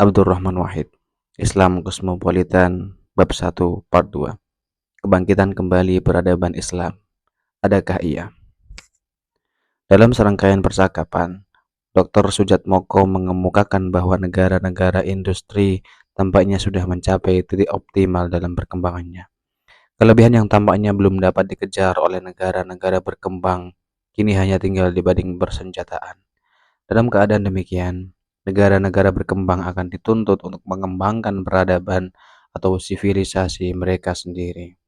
Abdurrahman Wahid, Islam Cosmopolitan, Bab 1, Part 2. Kebangkitan kembali peradaban Islam. Adakah ia? Dalam serangkaian percakapan, Dr. Sujatmoko mengemukakan bahwa negara-negara industri tampaknya sudah mencapai titik optimal dalam perkembangannya. Kelebihan yang tampaknya belum dapat dikejar oleh negara-negara berkembang kini hanya tinggal dibanding persenjataan. Dalam keadaan demikian, negara-negara berkembang akan dituntut untuk mengembangkan peradaban atau sivilisasi mereka sendiri.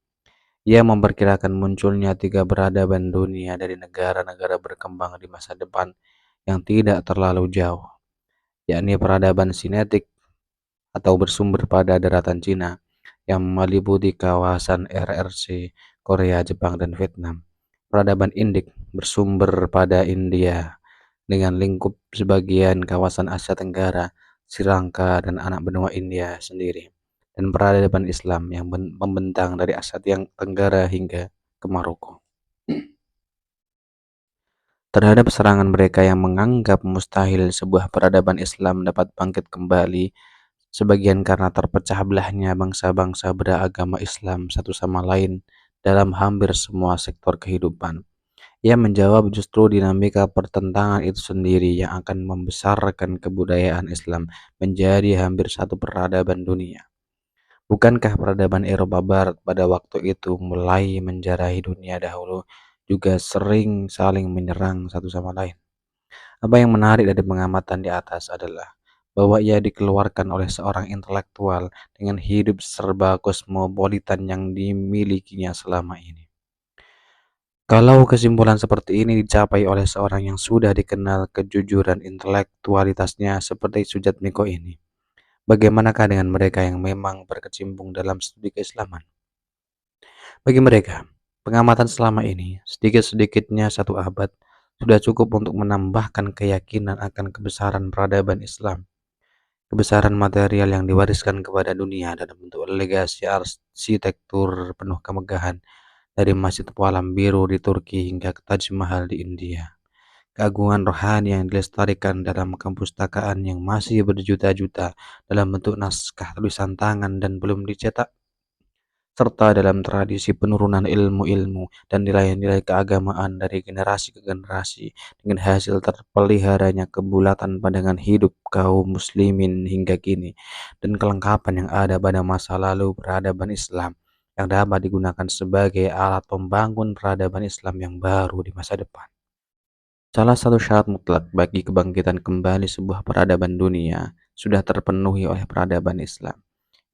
Ia memperkirakan munculnya 3 peradaban dunia dari negara-negara berkembang di masa depan yang tidak terlalu jauh, yakni peradaban sinetik atau bersumber pada daratan Cina yang meliputi kawasan RRC, Korea, Jepang, dan Vietnam. Peradaban Indik bersumber pada India dengan lingkup sebagian kawasan Asia Tenggara, Sri Lanka, dan anak benua India sendiri, dan peradaban Islam yang membentang dari Asia Tenggara hingga ke Maroko. Terhadap serangan mereka yang menganggap mustahil sebuah peradaban Islam dapat bangkit kembali, sebagian karena terpecah belahnya bangsa-bangsa beragama Islam satu sama lain dalam hampir semua sektor kehidupan. Ia menjawab justru dinamika pertentangan itu sendiri yang akan membesarkan kebudayaan Islam menjadi hampir satu peradaban dunia. Bukankah peradaban Eropa Barat pada waktu itu mulai menjarahi dunia dahulu juga sering saling menyerang satu sama lain? Apa yang menarik dari pengamatan di atas adalah bahwa ia dikeluarkan oleh seorang intelektual dengan hidup serba kosmopolitan yang dimilikinya selama ini. Kalau kesimpulan seperti ini dicapai oleh seorang yang sudah dikenal kejujuran intelektualitasnya seperti Sujatmiko ini, bagaimanakah dengan mereka yang memang berkecimpung dalam studi keislaman? Bagi mereka, pengamatan selama ini, sedikit-sedikitnya 1 abad, sudah cukup untuk menambahkan keyakinan akan kebesaran peradaban Islam, kebesaran material yang diwariskan kepada dunia dalam bentuk legasi arsitektur penuh kemegahan, dari Masjid Palang Biru di Turki hingga ke Taj Mahal di India. Keagungan rohani yang dilestarikan dalam kepustakaan yang masih berjuta-juta dalam bentuk naskah tulisan tangan dan belum dicetak, serta dalam tradisi penurunan ilmu-ilmu dan nilai-nilai keagamaan dari generasi ke generasi dengan hasil terpeliharanya kebulatan pandangan hidup kaum muslimin hingga kini, dan kelengkapan yang ada pada masa lalu peradaban Islam yang dapat digunakan sebagai alat pembangun peradaban Islam yang baru di masa depan. Salah satu syarat mutlak bagi kebangkitan kembali sebuah peradaban dunia sudah terpenuhi oleh peradaban Islam,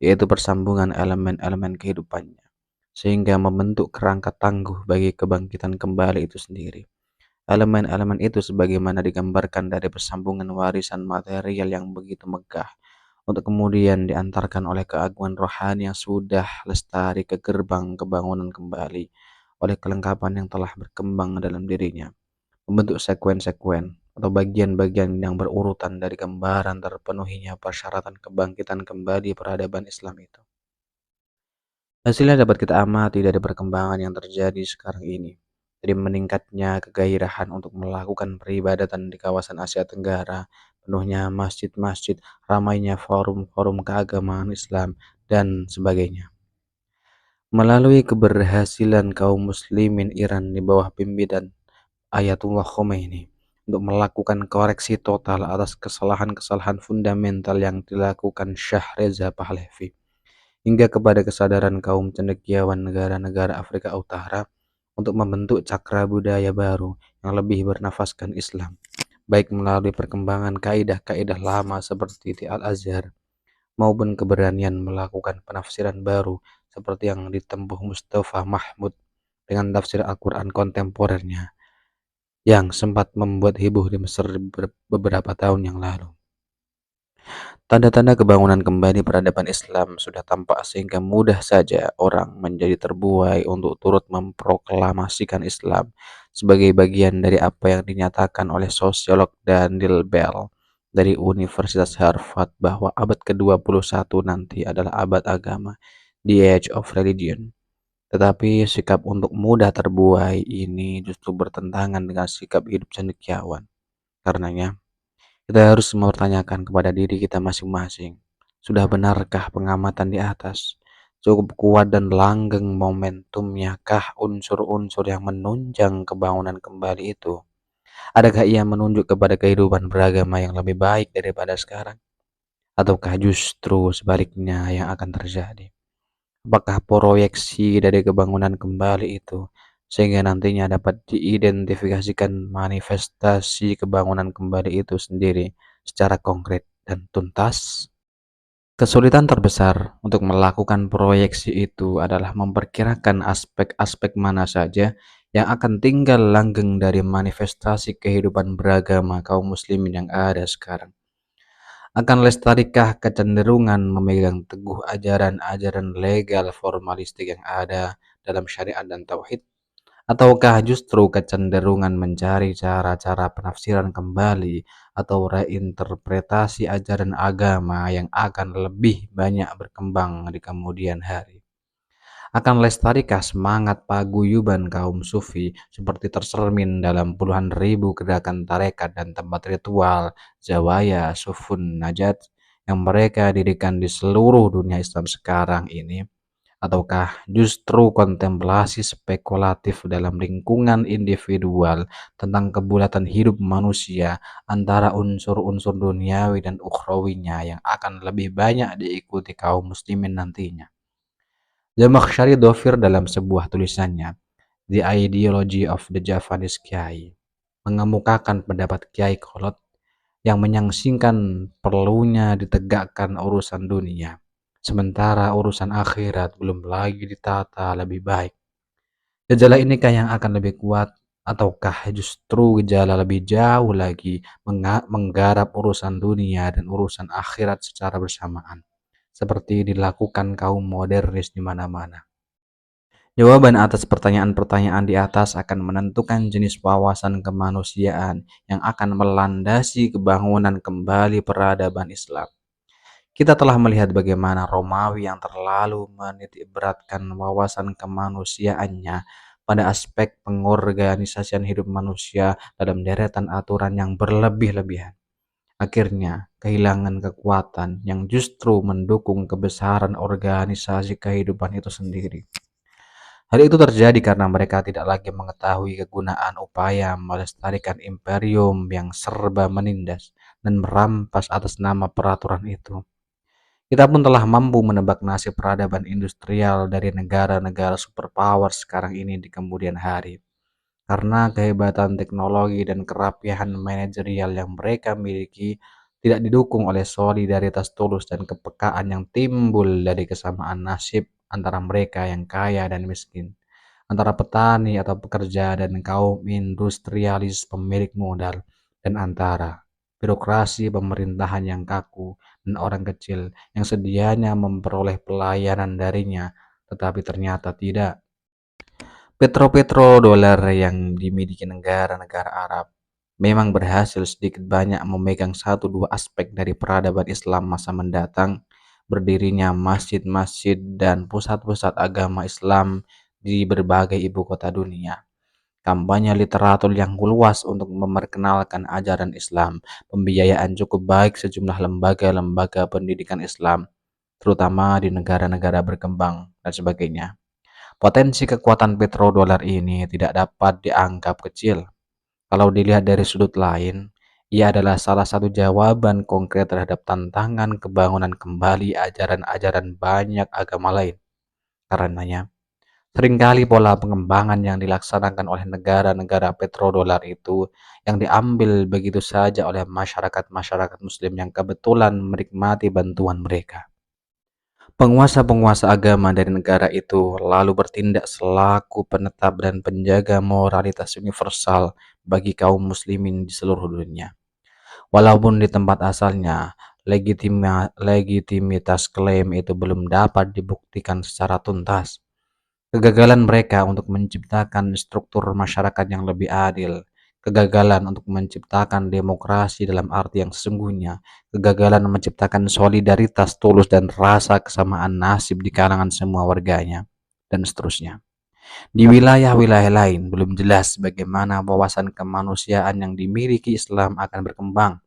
yaitu persambungan elemen-elemen kehidupannya, sehingga membentuk kerangka tangguh bagi kebangkitan kembali itu sendiri. Elemen-elemen itu sebagaimana digambarkan dari persambungan warisan material yang begitu megah, untuk kemudian diantarkan oleh keagungan rohani yang sudah lestari ke gerbang kebangunan kembali oleh kelengkapan yang telah berkembang dalam dirinya, membentuk sekuen-sekuen atau bagian-bagian yang berurutan dari gambaran terpenuhinya persyaratan kebangkitan kembali peradaban Islam itu. Hasilnya dapat kita amati dari perkembangan yang terjadi sekarang ini, dari meningkatnya kegairahan untuk melakukan peribadatan di kawasan Asia Tenggara, penuhnya masjid-masjid, ramainya forum-forum keagamaan Islam, dan sebagainya. Melalui keberhasilan kaum muslimin Iran di bawah pimpinan Ayatullah Khomeini untuk melakukan koreksi total atas kesalahan-kesalahan fundamental yang dilakukan Syah Reza Pahlavi, hingga kepada kesadaran kaum cendekiawan negara-negara Afrika Utara untuk membentuk cakra budaya baru yang lebih bernafaskan Islam, baik melalui perkembangan kaidah-kaidah lama seperti di Al-Azhar, maupun keberanian melakukan penafsiran baru seperti yang ditempuh Mustafa Mahmud dengan tafsir Al-Quran kontemporernya yang sempat membuat heboh di Mesir beberapa tahun yang lalu. Tanda-tanda kebangunan kembali peradaban Islam sudah tampak sehingga mudah saja orang menjadi terbuai untuk turut memproklamasikan Islam sebagai bagian dari apa yang dinyatakan oleh sosiolog Daniel Bell dari Universitas Harvard bahwa abad ke-21 nanti adalah abad agama, the age of religion. Tetapi sikap untuk mudah terbuai ini justru bertentangan dengan sikap hidup cendekiawan. Karenanya, Kita harus mempertanyakan kepada diri kita masing-masing, sudah benarkah pengamatan di atas? Cukup kuat dan langgeng momentumnya kah unsur-unsur yang menunjang kebangunan kembali itu? Adakah ia menunjuk kepada kehidupan beragama yang lebih baik daripada sekarang? Ataukah justru sebaliknya yang akan terjadi? Apakah proyeksi dari kebangunan kembali itu sehingga nantinya dapat diidentifikasikan manifestasi kebangunan kembali itu sendiri secara konkret dan tuntas? Kesulitan terbesar untuk melakukan proyeksi itu adalah memperkirakan aspek-aspek mana saja yang akan tinggal langgeng dari manifestasi kehidupan beragama kaum muslimin yang ada sekarang. Akan lestarikah kecenderungan memegang teguh ajaran-ajaran legal formalistik yang ada dalam syariat dan tauhid? Ataukah justru kecenderungan mencari cara-cara penafsiran kembali atau reinterpretasi ajaran agama yang akan lebih banyak berkembang di kemudian hari? Akan lestarikah semangat paguyuban kaum sufi seperti tercermin dalam puluhan ribu gerakan tarekat dan tempat ritual, zawaya, sufun, najat yang mereka dirikan di seluruh dunia Islam sekarang ini? Ataukah justru kontemplasi spekulatif dalam lingkungan individual tentang kebulatan hidup manusia antara unsur-unsur duniawi dan ukhrawinya yang akan lebih banyak diikuti kaum muslimin nantinya? Zamakhsyari Dhofir dalam sebuah tulisannya, The Ideology of the Javanese Kiai, mengemukakan pendapat Kiai Kolot yang menyangsingkan perlunya ditegakkan urusan dunia, sementara urusan akhirat belum lagi ditata lebih baik. Gejala inikah yang akan lebih kuat, ataukah justru gejala lebih jauh lagi menggarap urusan dunia dan urusan akhirat secara bersamaan, seperti dilakukan kaum modernis di mana-mana? Jawaban atas pertanyaan-pertanyaan di atas akan menentukan jenis wawasan kemanusiaan yang akan melandasi kebangunan kembali peradaban Islam. Kita telah melihat bagaimana Romawi yang terlalu menitikberatkan wawasan kemanusiaannya pada aspek pengorganisasian hidup manusia dalam deretan aturan yang berlebih-lebihan. Akhirnya, kehilangan kekuatan yang justru mendukung kebesaran organisasi kehidupan itu sendiri. Hal itu terjadi karena mereka tidak lagi mengetahui kegunaan upaya melestarikan imperium yang serba menindas dan merampas atas nama peraturan itu. Kita pun telah mampu menebak nasib peradaban industrial dari negara-negara superpower sekarang ini di kemudian hari. Karena kehebatan teknologi dan kerapihan manajerial yang mereka miliki tidak didukung oleh solidaritas tulus dan kepekaan yang timbul dari kesamaan nasib antara mereka yang kaya dan miskin, antara petani atau pekerja dan kaum industrialis pemilik modal, dan antara birokrasi pemerintahan yang kaku dan orang kecil yang sedianya memperoleh pelayanan darinya tetapi ternyata tidak. Petro-dolar yang dimiliki negara-negara Arab memang berhasil sedikit banyak memegang satu dua aspek dari peradaban Islam masa mendatang, berdirinya masjid-masjid dan pusat-pusat agama Islam di berbagai ibu kota dunia. Kampanye literatur yang luas untuk memperkenalkan ajaran Islam, pembiayaan cukup baik sejumlah lembaga-lembaga pendidikan Islam, terutama di negara-negara berkembang, dan sebagainya. Potensi kekuatan petrodolar ini tidak dapat dianggap kecil. Kalau dilihat dari sudut lain, ia adalah salah satu jawaban konkret terhadap tantangan kebangunan kembali ajaran-ajaran banyak agama lain. Karenanya, seringkali pola pengembangan yang dilaksanakan oleh negara-negara petrodolar itu yang diambil begitu saja oleh masyarakat-masyarakat muslim yang kebetulan menikmati bantuan mereka. Penguasa-penguasa agama dari negara itu lalu bertindak selaku penetap dan penjaga moralitas universal bagi kaum muslimin di seluruh dunia. Walaupun di tempat asalnya, legitimitas klaim itu belum dapat dibuktikan secara tuntas. Kegagalan mereka untuk menciptakan struktur masyarakat yang lebih adil, kegagalan untuk menciptakan demokrasi dalam arti yang sesungguhnya, kegagalan menciptakan solidaritas tulus dan rasa kesamaan nasib di kalangan semua warganya, dan seterusnya. Di wilayah-wilayah lain belum jelas bagaimana wawasan kemanusiaan yang dimiliki Islam akan berkembang.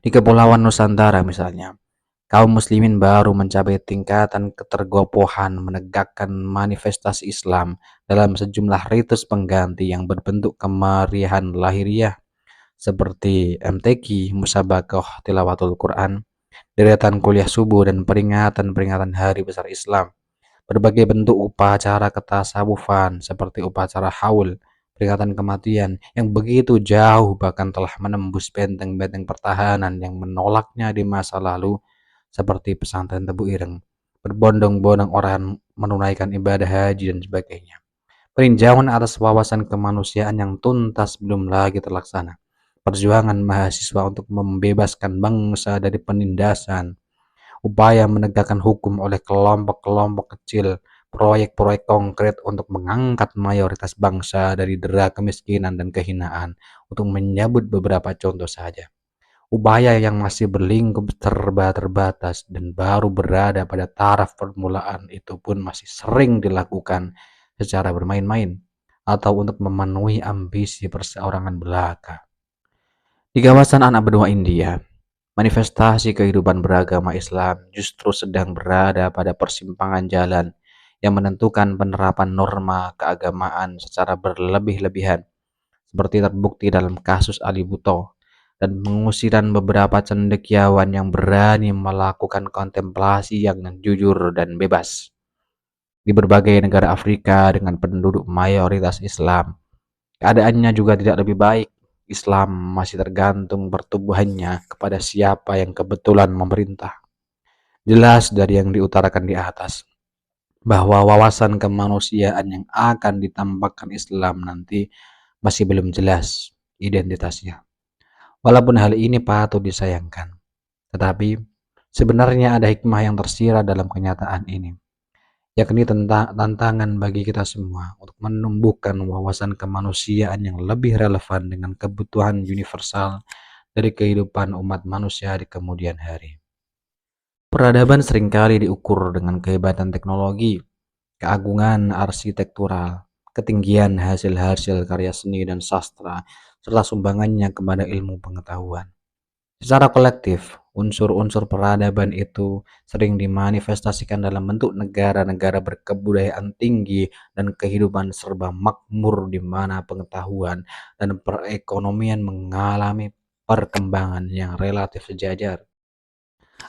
Di Kepulauan Nusantara misalnya, kaum muslimin baru mencapai tingkatan ketergopohan menegakkan manifestasi Islam dalam sejumlah ritus pengganti yang berbentuk kemeriahan lahiriah seperti MTQ, Musabaqah Tilawatul Quran, deretan kuliah subuh dan peringatan-peringatan hari besar Islam. Berbagai bentuk upacara ketasawufan seperti upacara haul, peringatan kematian yang begitu jauh bahkan telah menembus benteng-benteng pertahanan yang menolaknya di masa lalu seperti pesantren Tebu Ireng. Berbondong-bondong orang menunaikan ibadah haji dan sebagainya. Peninjauan atas wawasan kemanusiaan yang tuntas belum lagi terlaksana. Perjuangan mahasiswa untuk membebaskan bangsa dari penindasan, upaya menegakkan hukum oleh kelompok-kelompok kecil, proyek-proyek konkret untuk mengangkat mayoritas bangsa dari dera kemiskinan dan kehinaan, untuk menyebut beberapa contoh saja. Upaya yang masih berlingkup serba terbatas dan baru berada pada taraf permulaan itu pun masih sering dilakukan secara bermain-main atau untuk memenuhi ambisi perseorangan belaka. Di kawasan anak benua India, manifestasi kehidupan beragama Islam justru sedang berada pada persimpangan jalan yang menentukan penerapan norma keagamaan secara berlebih-lebihan, seperti terbukti dalam kasus Ali Buto, dan pengusiran beberapa cendekiawan yang berani melakukan kontemplasi yang jujur dan bebas. Di berbagai negara Afrika dengan penduduk mayoritas Islam, keadaannya juga tidak lebih baik. Islam masih tergantung pertumbuhannya kepada siapa yang kebetulan memerintah. Jelas dari yang diutarakan di atas, bahwa wawasan kemanusiaan yang akan ditampakkan Islam nanti masih belum jelas identitasnya. Walaupun hal ini patut disayangkan, tetapi sebenarnya ada hikmah yang tersirat dalam kenyataan ini, yakni tentang tantangan bagi kita semua untuk menumbuhkan wawasan kemanusiaan yang lebih relevan dengan kebutuhan universal dari kehidupan umat manusia di kemudian hari. Peradaban seringkali diukur dengan kehebatan teknologi, keagungan arsitektural, ketinggian hasil-hasil karya seni dan sastra, serta sumbangannya kepada ilmu pengetahuan. Secara kolektif, unsur-unsur peradaban itu sering dimanifestasikan dalam bentuk negara-negara berkebudayaan tinggi dan kehidupan serba makmur di mana pengetahuan dan perekonomian mengalami perkembangan yang relatif sejajar.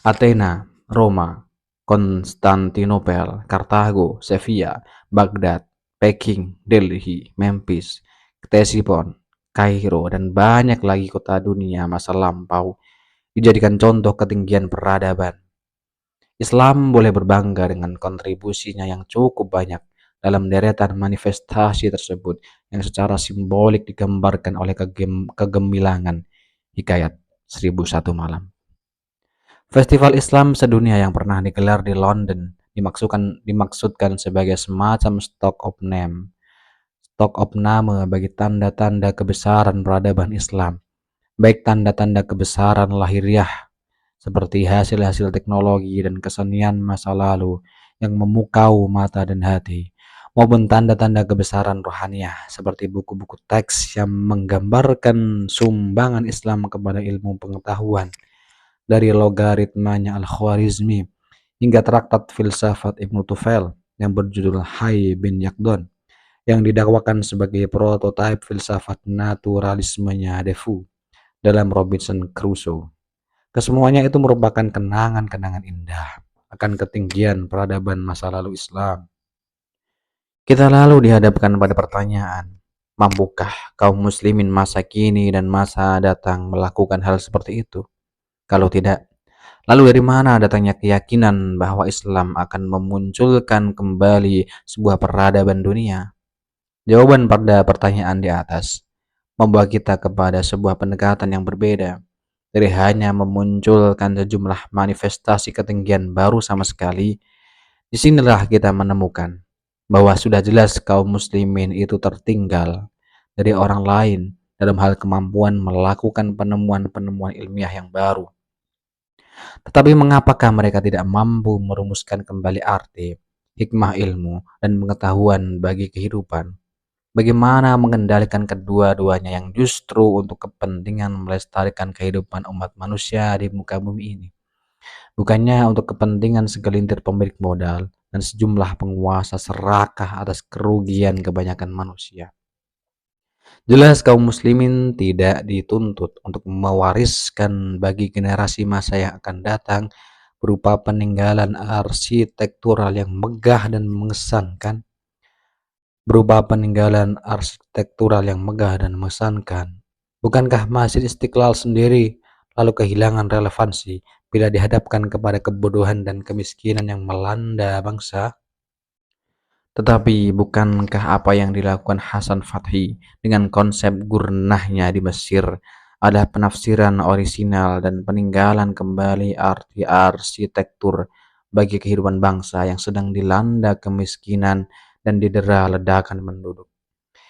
Athena, Roma, Konstantinopel, Kartago, Sevilla, Baghdad, Peking, Delhi, Memphis, Ctesiphon, Kairo, dan banyak lagi kota dunia masa lampau dijadikan contoh ketinggian peradaban. Islam boleh berbangga dengan kontribusinya yang cukup banyak dalam deretan manifestasi tersebut yang secara simbolik digambarkan oleh kegemilangan Hikayat 1001 Malam. Festival Islam sedunia yang pernah digelar di London dimaksudkan sebagai semacam stock of name bagi tanda-tanda kebesaran peradaban Islam, baik tanda-tanda kebesaran lahiriah seperti hasil-hasil teknologi dan kesenian masa lalu yang memukau mata dan hati, maupun tanda-tanda kebesaran rohaniah seperti buku-buku teks yang menggambarkan sumbangan Islam kepada ilmu pengetahuan, dari logaritmanya Al-Khwarizmi hingga traktat filsafat Ibnu Tufail yang berjudul Hayy bin Yaqdon yang didakwakan sebagai prototipe filsafat naturalismenya Defoe dalam Robinson Crusoe. Kesemuanya itu merupakan kenangan-kenangan indah akan ketinggian peradaban masa lalu Islam. Kita lalu dihadapkan pada pertanyaan, mampukah kaum muslimin masa kini dan masa datang melakukan hal seperti itu? Kalau tidak, lalu dari mana datangnya keyakinan bahwa Islam akan memunculkan kembali sebuah peradaban dunia? Jawaban pada pertanyaan di atas membawa kita kepada sebuah pendekatan yang berbeda dari hanya memunculkan sejumlah manifestasi ketinggian baru sama sekali. Disinilah kita menemukan bahwa sudah jelas kaum muslimin itu tertinggal dari orang lain dalam hal kemampuan melakukan penemuan-penemuan ilmiah yang baru. Tetapi mengapakah mereka tidak mampu merumuskan kembali arti, hikmah ilmu, dan pengetahuan bagi kehidupan? Bagaimana mengendalikan kedua-duanya yang justru untuk kepentingan melestarikan kehidupan umat manusia di muka bumi ini, bukannya untuk kepentingan segelintir pemilik modal dan sejumlah penguasa serakah atas kerugian kebanyakan manusia. Jelas kaum muslimin tidak dituntut untuk mewariskan bagi generasi masa yang akan datang berupa peninggalan arsitektural yang megah dan mengesankan, Bukankah Masjid Istiqlal sendiri lalu kehilangan relevansi bila dihadapkan kepada kebodohan dan kemiskinan yang melanda bangsa? Tetapi bukankah apa yang dilakukan Hasan Fathi dengan konsep gurnahnya di Mesir adalah penafsiran orisinal dan peninggalan kembali arti arsitektur bagi kehidupan bangsa yang sedang dilanda kemiskinan dan didera ledakan penduduk,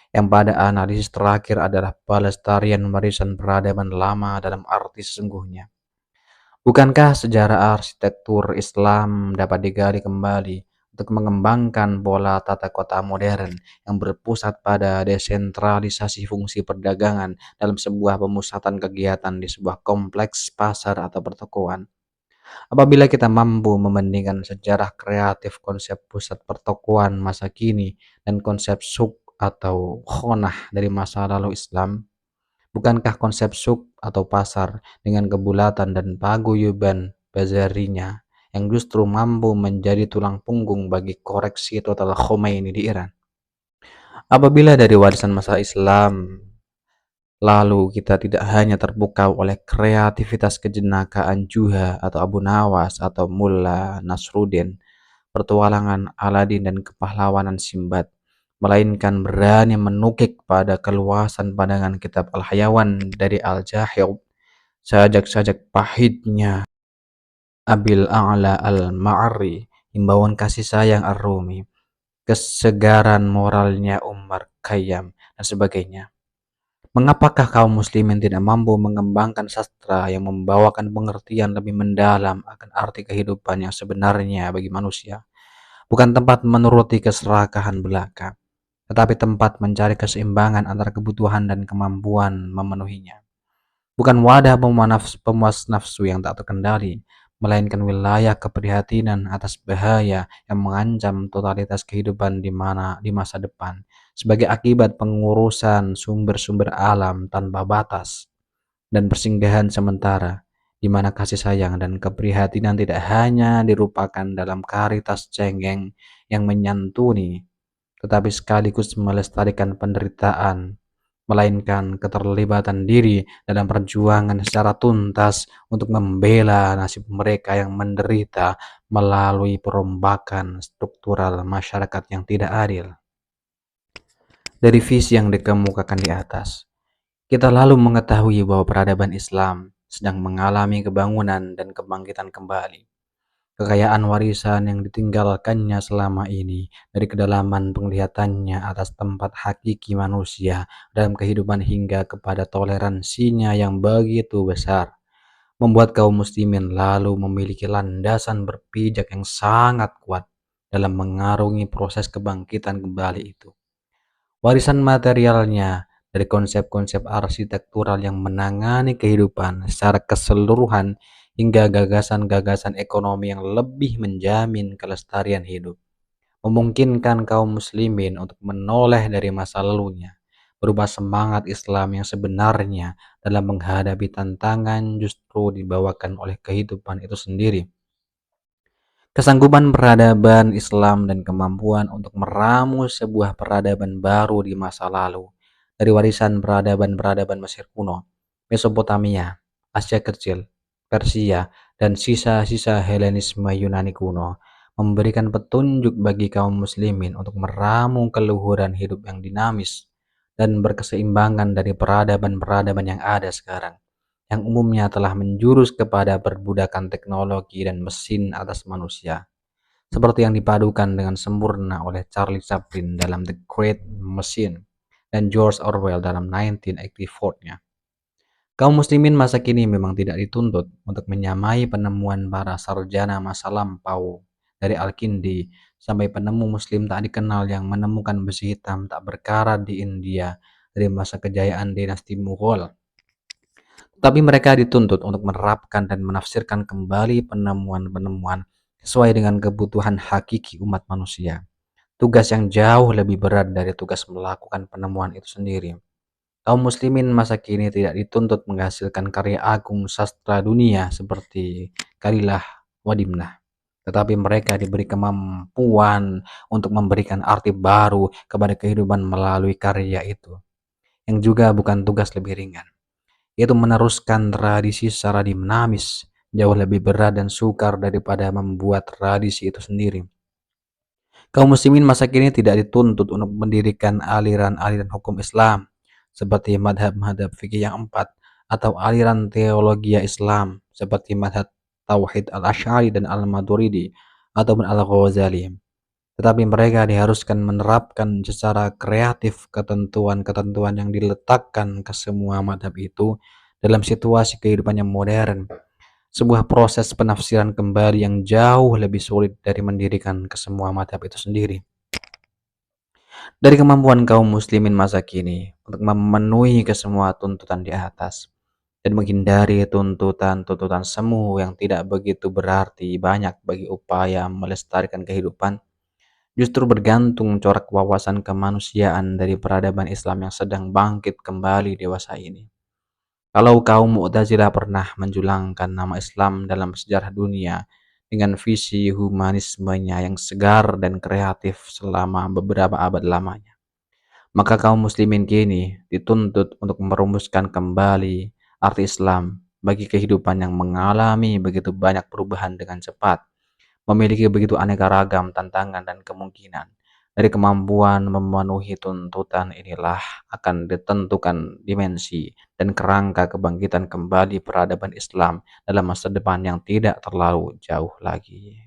yang pada analisis terakhir adalah pelestarian warisan peradaban lama dalam arti sesungguhnya? Bukankah sejarah arsitektur Islam dapat digali kembali untuk mengembangkan pola tata kota modern yang berpusat pada desentralisasi fungsi perdagangan dalam sebuah pemusatan kegiatan di sebuah kompleks pasar atau pertokoan? Apabila kita mampu membandingkan sejarah kreatif konsep pusat pertokoan masa kini dan konsep suk atau khonah dari masa lalu Islam, bukankah konsep suk atau pasar dengan kebulatan dan paguyuban bazarinya yang justru mampu menjadi tulang punggung bagi koreksi total Khomeini di Iran? Apabila dari warisan masa Islam lalu kita tidak hanya terpukau oleh kreativitas kejenakaan Juha atau Abu Nawas atau Mulla Nasruddin, petualangan Aladin dan kepahlawanan Simbad, melainkan berani menukik pada keluasan pandangan kitab Al-Hayawan dari Al-Jahid, sajak-sajak pahitnya Abil A'la Al-Ma'ari, himbauan kasih sayang Ar-Rumi, kesegaran moralnya Umar Khayyam, dan sebagainya. Mengapakah kaum muslimin tidak mampu mengembangkan sastra yang membawakan pengertian lebih mendalam akan arti kehidupan yang sebenarnya bagi manusia? Bukan tempat menuruti keserakahan belaka, tetapi tempat mencari keseimbangan antara kebutuhan dan kemampuan memenuhinya. Bukan wadah pemuas nafsu yang tak terkendali, melainkan wilayah keprihatinan atas bahaya yang mengancam totalitas kehidupan di masa depan sebagai akibat pengurusan sumber-sumber alam tanpa batas dan persinggahan sementara, di mana kasih sayang dan keprihatinan tidak hanya dirupakan dalam karitas cengeng yang menyantuni, tetapi sekaligus melestarikan penderitaan, melainkan keterlibatan diri dalam perjuangan secara tuntas untuk membela nasib mereka yang menderita melalui perombakan struktural masyarakat yang tidak adil. Dari visi yang dikemukakan di atas, kita lalu mengetahui bahwa peradaban Islam sedang mengalami kebangunan dan kebangkitan kembali. Kekayaan warisan yang ditinggalkannya selama ini dari kedalaman penglihatannya atas tempat hakiki manusia dalam kehidupan hingga kepada toleransinya yang begitu besar, membuat kaum muslimin lalu memiliki landasan berpijak yang sangat kuat dalam mengarungi proses kebangkitan kembali itu. Warisan materialnya dari konsep-konsep arsitektural yang menangani kehidupan secara keseluruhan hingga gagasan-gagasan ekonomi yang lebih menjamin kelestarian hidup, memungkinkan kaum muslimin untuk menoleh dari masa lalunya, berupa semangat Islam yang sebenarnya dalam menghadapi tantangan justru dibawakan oleh kehidupan itu sendiri. Kesanggupan peradaban Islam dan kemampuan untuk meramu sebuah peradaban baru di masa lalu dari warisan peradaban-peradaban Mesir kuno, Mesopotamia, Asia Kecil, Persia, dan sisa-sisa Helenisme Yunani kuno memberikan petunjuk bagi kaum muslimin untuk meramu keluhuran hidup yang dinamis dan berkeseimbangan dari peradaban-peradaban yang ada sekarang, yang umumnya telah menjurus kepada perbudakan teknologi dan mesin atas manusia, seperti yang dipadukan dengan sempurna oleh Charlie Chaplin dalam The Great Machine dan George Orwell dalam 1984-nya. Kaum muslimin masa kini memang tidak dituntut untuk menyamai penemuan para sarjana masa lampau, dari Al-Kindi sampai penemu Muslim tak dikenal yang menemukan besi hitam tak berkarat di India dari masa kejayaan dinasti Mughal. Tapi mereka dituntut untuk menerapkan dan menafsirkan kembali penemuan-penemuan sesuai dengan kebutuhan hakiki umat manusia. Tugas yang jauh lebih berat dari tugas melakukan penemuan itu sendiri. Kaum muslimin masa kini tidak dituntut menghasilkan karya agung sastra dunia seperti Kalilah Wadimnah. Tetapi mereka diberi kemampuan untuk memberikan arti baru kepada kehidupan melalui karya itu. Yang juga bukan tugas lebih ringan, yaitu meneruskan tradisi secara dinamis, jauh lebih berat dan sukar daripada membuat tradisi itu sendiri. Kaum muslimin masa kini tidak dituntut untuk mendirikan aliran-aliran hukum Islam seperti madhab-madhab fikih yang empat atau aliran teologi Islam seperti madhab Tauhid al-Asy'ari dan al-Maturidi ataupun al-Ghazali. Tetapi mereka diharuskan menerapkan secara kreatif ketentuan-ketentuan yang diletakkan ke semua madhab itu dalam situasi kehidupan yang modern, sebuah proses penafsiran kembali yang jauh lebih sulit dari mendirikan ke semua madhab itu sendiri. Dari kemampuan kaum muslimin masa kini untuk memenuhi kesemua tuntutan di atas dan menghindari tuntutan-tuntutan semu yang tidak begitu berarti banyak bagi upaya melestarikan kehidupan, justru bergantung corak wawasan kemanusiaan dari peradaban Islam yang sedang bangkit kembali dewasa ini. Kalau kaum Mu'tazilah pernah menjulangkan nama Islam dalam sejarah dunia dengan visi humanismenya yang segar dan kreatif selama beberapa abad lamanya, maka kaum muslimin kini dituntut untuk merumuskan kembali arti Islam bagi kehidupan yang mengalami begitu banyak perubahan dengan cepat, memiliki begitu aneka ragam tantangan dan kemungkinan. Dari kemampuan memenuhi tuntutan inilah akan ditentukan dimensi dan kerangka kebangkitan kembali peradaban Islam dalam masa depan yang tidak terlalu jauh lagi.